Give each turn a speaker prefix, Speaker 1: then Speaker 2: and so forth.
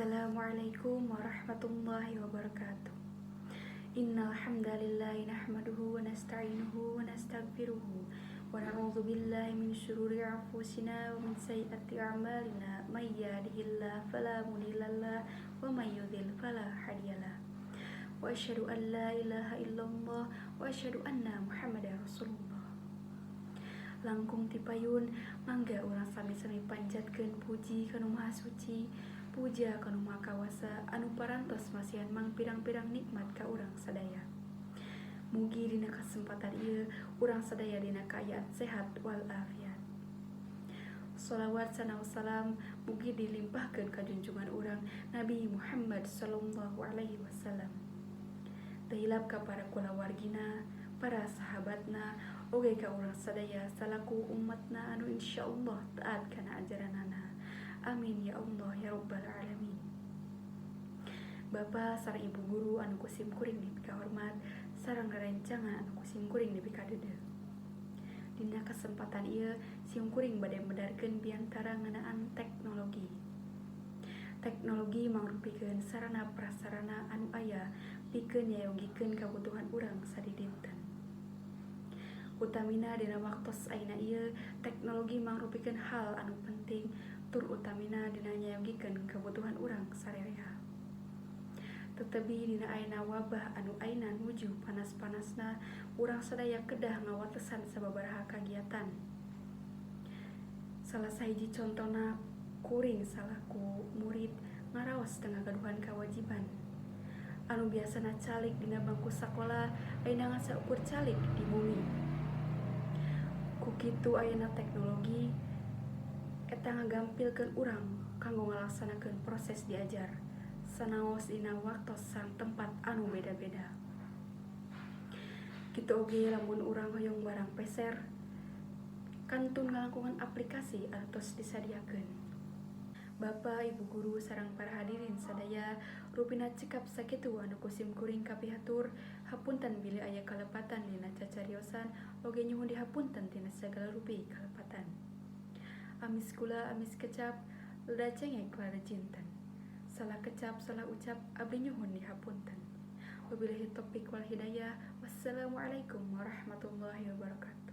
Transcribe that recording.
Speaker 1: Assalamualaikum warahmatullahi wabarakatuh. Innal hamdalillahi nahmaduhu wa nasta'inuhu wa nastaghfiruhu wa na'udzu billahi min shururi anfusina wa min sayyiati a'malina may yahdihillahu fala mudhillalah wa may yudhlil fala hadiyalah. Wa asyhadu an la ilaha illallah wa asyhadu anna muhammadar rasulullah. Langkung tipayun mangga urang sami-sami panjatkeun puji ka Nu Maha Suci, puja ka Nu Maha Kawasa anu parantos masihan mang pirang-pirang nikmat ka urang sadaya. Mugi dina kesempatan ieu urang sadaya dina kaayaan sehat wal afiat. Sholawat sana wassalam mugi dilimpahkeun ka junjungan urang Nabi Muhammad sallallahu alaihi wasallam. Tahilap ka para kulawargina, para sahabatna, oge ka urang sadaya salaku umatna anu insyaallah taat kana ajaranana. Amin ya Allah ya rabbal alamin. Bapa sareng ibu guru anu kusim kuring nepi kahormat sareng rerencangan anu kusim kuring nepi kadeudeung. Dina kesempatan ieu sim kuring bade medarkeun biantara ngeunaan teknologi. Teknologi mangrupikeun sarana prasarana anu aya pikeun nyayogikeun kabutuhan urang sadidinten. Utamina dina waktos ayeuna ieu teknologi mangrupikeun hal anu penting tur utamina dina nyayogikeun kabutuhan urang sarerea. Tetapi dina ayeuna wabah anu ayeuna nuju panas-panasna urang sadaya kedah ngawatesan sababaraha kagiatan. Salah sahiji contona kuring salaku murid ngaraos tengah gaduhan kawajiban. Anu biasana calik dina bangku sakola ayeuna ngasaukur calik di bumi. Ku kitu ayeuna teknologi eta ngagampilkeun urang kanggo ngalaksanakeun proses diajar sanaos dina waktos sareng tempat anu beda-beda. Kitu oge lamun urang hoyong barang peser kantun ngalangkungan aplikasi anu tos disadiakeun. Bapa, ibu guru, sareng para hadirin sadaya, rupina cekap sakitu anu kusim kuring kapihatur, hapunten bila aya kalepatan dina cacariosan, oge nyuhun dihapunten tina sagala rupi kalepatan. Amis kula, amis kecap, leda cengek lada jinten. Salah kecap, salah ucap, abdi nyuhun dihapunten. Wabillahi taufiq wal hidayah. Wassalamualaikum warahmatullahi wabarakatuh.